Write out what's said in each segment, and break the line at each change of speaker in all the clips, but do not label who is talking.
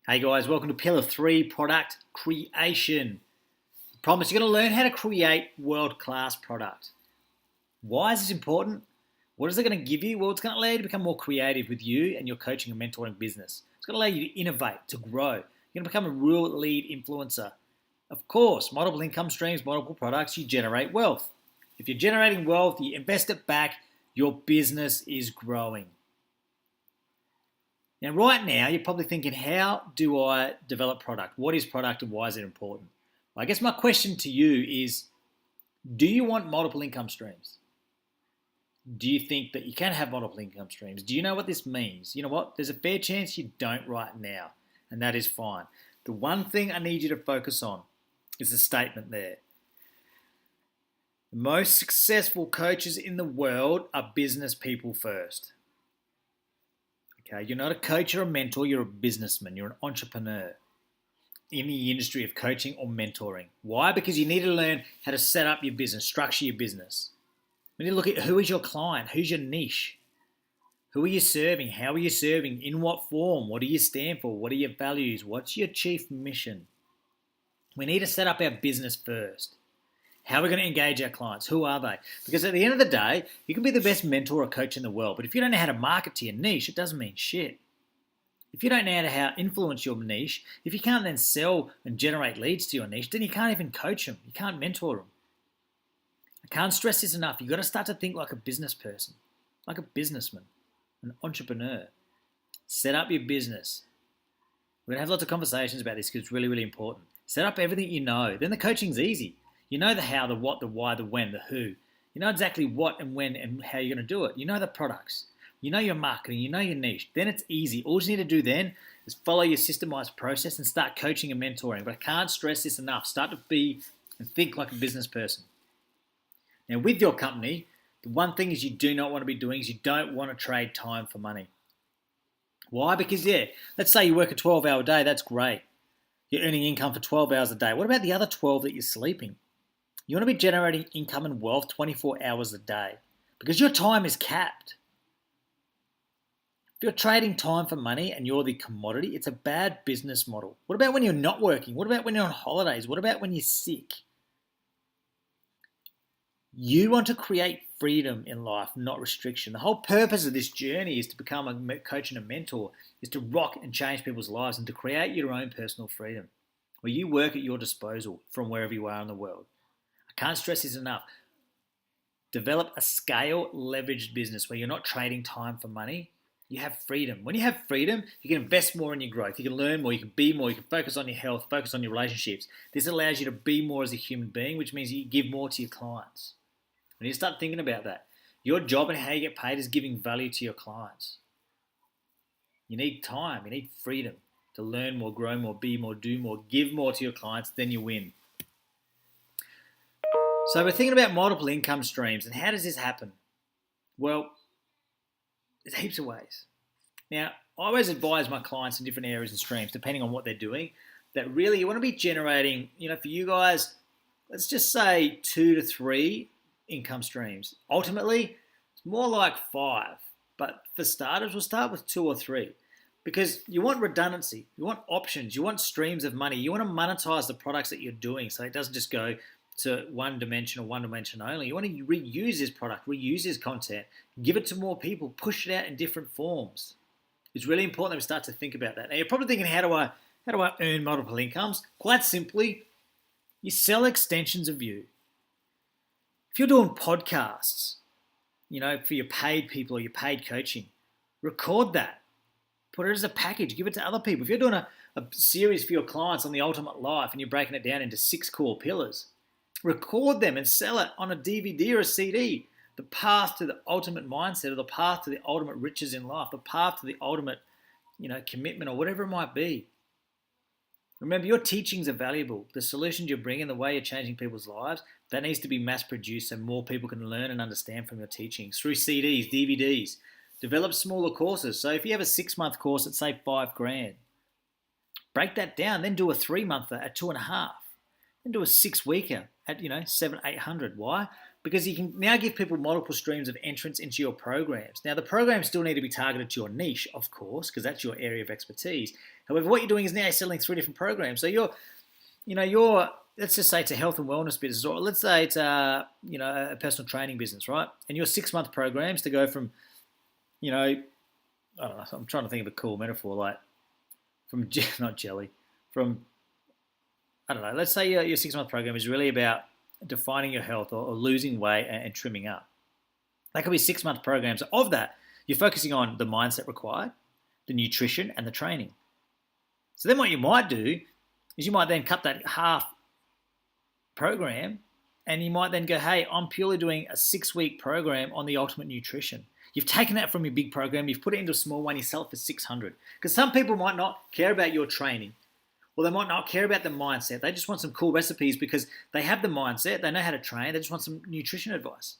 Hey guys, welcome to Pillar 3 Product Creation. I promise you're going to learn how to create world-class product. Why is this important? What is it going to give you? Well, it's going to allow you to become more creative with you and your coaching and mentoring business. It's going to allow you to innovate, to grow. You're going to become a real lead influencer. Of course, multiple income streams, multiple products, you generate wealth. If you're generating wealth, you invest it back, your business is growing. Now, right now, you're probably thinking, how do I develop product? What is product and why is it important? Well, I guess my question to you is, do you want multiple income streams? Do you think that you can have multiple income streams? Do you know what this means? You know what? There's a fair chance you don't right now, and that is fine. The one thing I need you to focus on is the statement there. The most successful coaches in the world are business people first. Okay, you're not a coach or a mentor, you're a businessman, you're an entrepreneur in the industry of coaching or mentoring. Why? Because you need to learn how to set up your business, structure your business. We need to look at who is your client, who's your niche, who are you serving, how are you serving, in what form, what do you stand for, what are your values, what's your chief mission. We need to set up our business first. How are we going to engage our clients? Who are they? Because at the end of the day, you can be the best mentor or coach in the world, but if you don't know how to market to your niche, it doesn't mean shit. If you don't know how to influence your niche, if you can't then sell and generate leads to your niche, then you can't even coach them. You can't mentor them. I can't stress this enough. You've got to start to think like a business person, like a businessman, an entrepreneur. Set up your business. We're going to have lots of conversations about this because it's really, really important. Set up everything you know. Then the coaching's easy. You know the how, the what, the why, the when, the who. You know exactly what and when and how you're going to do it. You know the products. You know your marketing. You know your niche. Then it's easy. All you need to do then is follow your systemized process and start coaching and mentoring. But I can't stress this enough. Start to be and think like a business person. Now, with your company, the one thing is you do not want to be doing is you don't want to trade time for money. Why? Because, let's say you work a 12-hour day. That's great. You're earning income for 12 hours a day. What about the other 12 that you're sleeping? You want to be generating income and wealth 24 hours a day because your time is capped. If you're trading time for money and you're the commodity, it's a bad business model. What about when you're not working? What about when you're on holidays? What about when you're sick? You want to create freedom in life, not restriction. The whole purpose of this journey is to become a coach and a mentor, is to rock and change people's lives and to create your own personal freedom where you work at your disposal from wherever you are in the world. Can't stress this enough. Develop a scale leveraged business where you're not trading time for money. You have freedom. When you have freedom, you can invest more in your growth. You can learn more. You can be more. You can focus on your health, focus on your relationships. This allows you to be more as a human being, which means you give more to your clients. When you start thinking about that, your job and how you get paid is giving value to your clients. You need time. You need freedom to learn more, grow more, be more, do more, give more to your clients, then you win. So we're thinking about multiple income streams, and how does this happen? Well, there's heaps of ways. Now, I always advise my clients in different areas and streams, depending on what they're doing, that really you want to be generating, for you guys, let's just say 2 to 3 income streams. Ultimately, it's more like 5, but for starters, we'll start with 2 or 3 because you want redundancy, you want options, you want streams of money, you want to monetize the products that you're doing so it doesn't just go to one dimension or one dimension only. You want to reuse this product, reuse this content, give it to more people, push it out in different forms. It's really important that we start to think about that. Now you're probably thinking, how do I earn multiple incomes? Quite simply, you sell extensions of you. If you're doing podcasts, for your paid people or your paid coaching, record that. Put it as a package, give it to other people. If you're doing a series for your clients on the ultimate life and you're breaking it down into 6 core pillars, record them and sell it on a DVD or a CD. The path to the ultimate mindset or the path to the ultimate riches in life, the path to the ultimate, commitment or whatever it might be. Remember, your teachings are valuable. The solutions you're bringing, the way you're changing people's lives, that needs to be mass produced so more people can learn and understand from your teachings through CDs, DVDs. Develop smaller courses. So if you have a 6-month course at say $5,000, break that down, then do a 3-monther at 2.5. Then do a 6-weeker at 700-800. Why? because you can now give people multiple streams of entrance into your programs. Now, the programs still need to be targeted to your niche, of course, because that's your area of expertise. However, what you're doing is now you're selling 3 different programs. So you're let's just say it's a health and wellness business, or let's say it's a personal training business, right? And your 6-month programs to go from, I don't know, I'm trying to think of a cool metaphor, like from, not jelly, from, I don't know, let's say your 6-month program is really about defining your health or losing weight and trimming up. That could be 6-month programs. Of that, you're focusing on the mindset required, the nutrition, and the training. So then what you might do is you might then cut that half program and you might then go, hey, I'm purely doing a 6-week program on the ultimate nutrition. You've taken that from your big program, you've put it into a small one, you sell it for $600. Because some people might not care about your training, or they might not care about the mindset. They just want some cool recipes because they have the mindset, they know how to train, they just want some nutrition advice.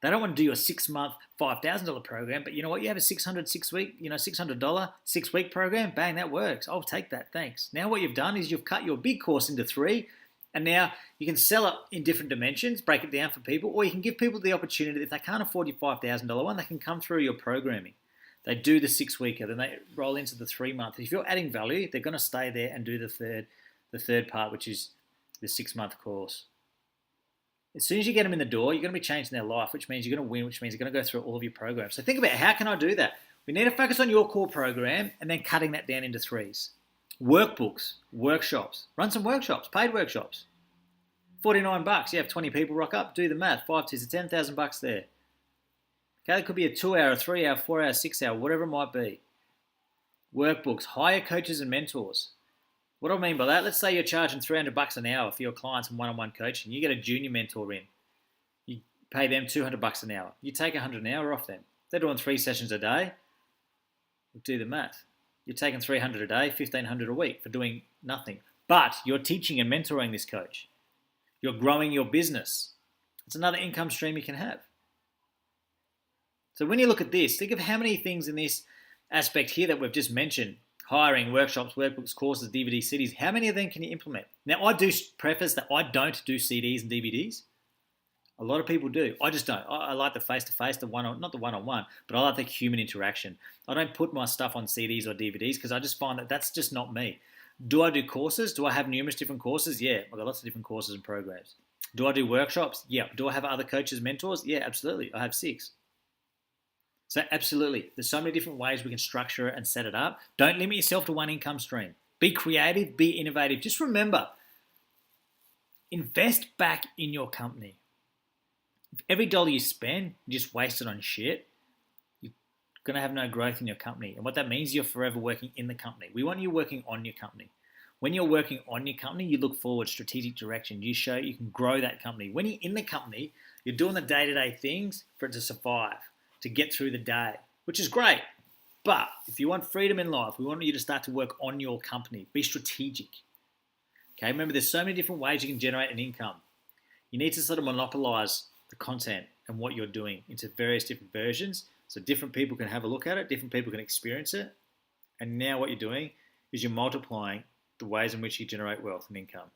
They don't want to do a 6-month, $5,000 program, but you know what? You have a $600 6-week program, bang, that works. I'll take that, thanks. Now what you've done is you've cut your big course into 3, and now you can sell it in different dimensions, break it down for people, or you can give people the opportunity, if they can't afford your $5,000 one, they can come through your programming. They do the 6-weeker, then they roll into the 3-month. If you're adding value, they're going to stay there and do the third part, which is the 6-month course. As soon as you get them in the door, you're going to be changing their life, which means you're going to win, which means you're going to go through all of your programs. So think about, how can I do that? We need to focus on your core program and then cutting that down into 3s. Workbooks, workshops. Run some workshops, paid workshops. $49. You have 20 people rock up, do the math. 5 2s are $10,000 there. Okay, it could be a 2-hour, 3-hour, 4-hour, 6-hour, whatever it might be. Workbooks, hire coaches and mentors. What do I mean by that? Let's say you're charging $300 an hour for your clients and one-on-one coaching. You get a junior mentor in. You pay them $200 an hour. You take $100 an hour off them. They're doing 3 sessions a day. Do the math. You're taking $300 a day, $1,500 a week for doing nothing. But you're teaching and mentoring this coach. You're growing your business. It's another income stream you can have. So when you look at this, think of how many things in this aspect here that we've just mentioned, hiring, workshops, workbooks, courses, DVD, CDs, how many of them can you implement? Now, I do preface that I don't do CDs and DVDs. A lot of people do. I just don't. I like the face-to-face, not the one-on-one, but I like the human interaction. I don't put my stuff on CDs or DVDs because I just find that that's just not me. Do I do courses? Do I have numerous different courses? Yeah, I've got lots of different courses and programs. Do I do workshops? Yeah. Do I have other coaches, mentors? Yeah, absolutely. I have 6. So absolutely, there's so many different ways we can structure it and set it up. Don't limit yourself to one income stream. Be creative, be innovative. Just remember, invest back in your company. If every dollar you spend, you just waste it on shit, you're going to have no growth in your company. And what that means, you're forever working in the company. We want you working on your company. When you're working on your company, you look forward, strategic direction. You show you can grow that company. When you're in the company, you're doing the day-to-day things for it to survive, to get through the day, which is great. But if you want freedom in life, we want you to start to work on your company. Be strategic. Okay, remember there's so many different ways you can generate an income. You need to sort of monopolize the content and what you're doing into various different versions so different people can have a look at it, different people can experience it. And now what you're doing is you're multiplying the ways in which you generate wealth and income.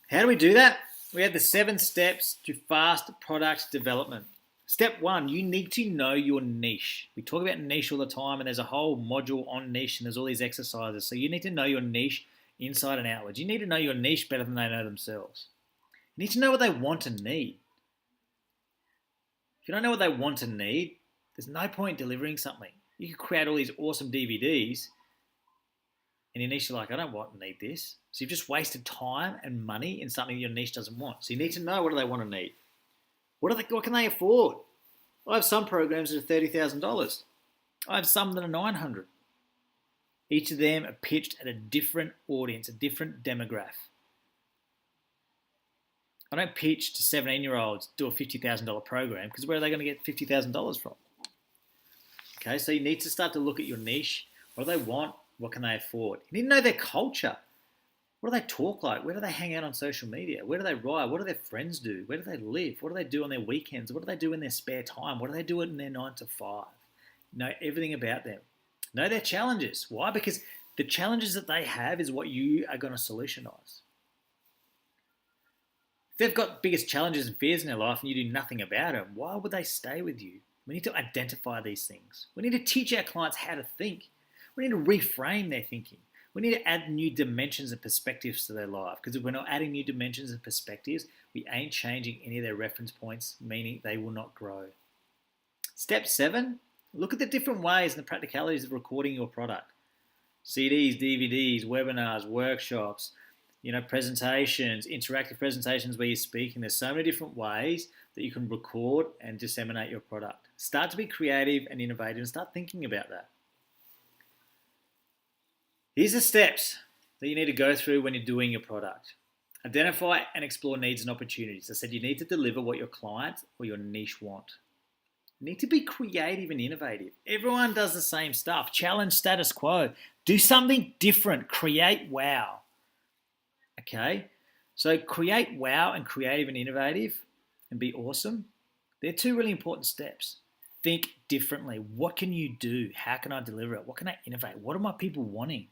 How do we do that? We have the 7 steps to fast product development. Step 1, you need to know your niche. We talk about niche all the time, and there's a whole module on niche, and there's all these exercises. So you need to know your niche inside and outwards. You need to know your niche better than they know themselves. You need to know what they want and need. If you don't know what they want and need, there's no point delivering something. You could create all these awesome DVDs, and your niche is like, I don't want and need this. So you've just wasted time and money in something your niche doesn't want. So you need to know, what do they want and need? What can they afford? I have some programs that are $30,000. I have some that are $900. Each of them are pitched at a different audience, a different demographic. I don't pitch to 17-year-olds, do a $50,000 program, because where are they going to get $50,000 from? Okay, so you need to start to look at your niche. What do they want? What can they afford? You need to know their culture. What do they talk like? Where do they hang out on social media? Where do they ride? What do their friends do? Where do they live? What do they do on their weekends? What do they do in their spare time? What do they do in their 9 to 5? Know everything about them. Know their challenges. Why? Because The challenges that they have is what you are going to solutionize. If they've got biggest challenges and fears in their life and you do nothing about them, why would they stay with you? We need to identify these things. We need to teach our clients how to think. We need to reframe their thinking. We need to add new dimensions and perspectives to their life, because if we're not adding new dimensions and perspectives, we ain't changing any of their reference points, meaning they will not grow. Step 7, look at the different ways and the practicalities of recording your product. CDs, DVDs, webinars, workshops, presentations, interactive presentations where you're speaking. There's so many different ways that you can record and disseminate your product. Start to be creative and innovative and start thinking about that. Here's the steps that you need to go through when you're doing your product. Identify and explore needs and opportunities. I said you need to deliver what your client or your niche want. You need to be creative and innovative. Everyone does the same stuff. Challenge status quo. Do something different. Create wow. Okay? So create wow and creative and innovative and be awesome. They're 2 really important steps. Think differently. What can you do? How can I deliver it? What can I innovate? What are my people wanting?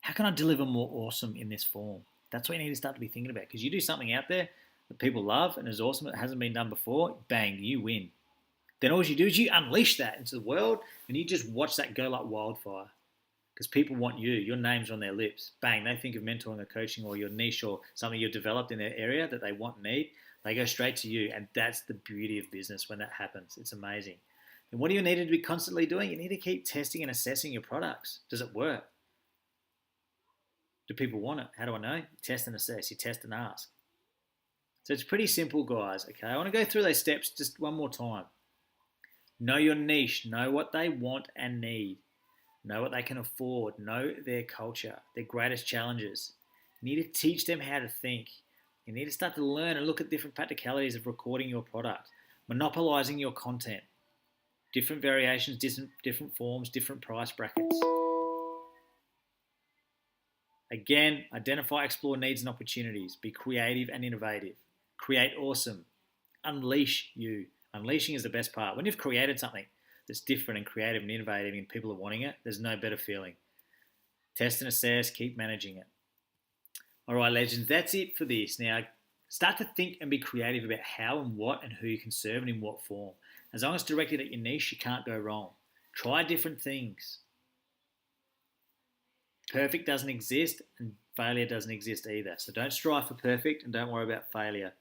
How can I deliver more awesome in this form? That's what you need to start to be thinking about, because you do something out there that people love and is awesome, that hasn't been done before, bang, you win. Then all you do is you unleash that into the world and you just watch that go like wildfire, because people want you. Your name's on their lips. Bang, they think of mentoring or coaching or your niche or something you've developed in their area that they want and need. They go straight to you, and that's the beauty of business when that happens. It's amazing. And what do you need to be constantly doing? You need to keep testing and assessing your products. Does it work? Do people want it? How do I know? You test and assess. You test and ask. So it's pretty simple, guys. Okay, I want to go through those steps just one more time. Know your niche. Know what they want and need. Know what they can afford. Know their culture, their greatest challenges. You need to teach them how to think. You need to start to learn and look at different practicalities of recording your product, monopolizing your content, different variations, different forms, different price brackets. Again, identify, explore needs and opportunities. Be creative and innovative. Create awesome. Unleash you. Unleashing is the best part. When you've created something that's different and creative and innovative and people are wanting it, there's no better feeling. Test and assess, keep managing it. All right, legends, that's it for this. Now, start to think and be creative about how and what and who you can serve and in what form. As long as it's directed at your niche, you can't go wrong. Try different things. Perfect doesn't exist and failure doesn't exist either. So don't strive for perfect and don't worry about failure.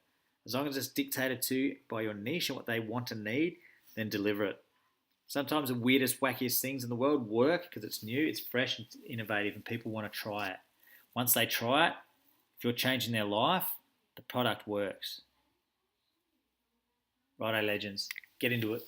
As long as it's dictated to by your niche and what they want and need, then deliver it. Sometimes the weirdest, wackiest things in the world work because it's new, it's fresh, it's innovative, and people want to try it. Once they try it, if you're changing their life, the product works. Righto, legends. Get into it.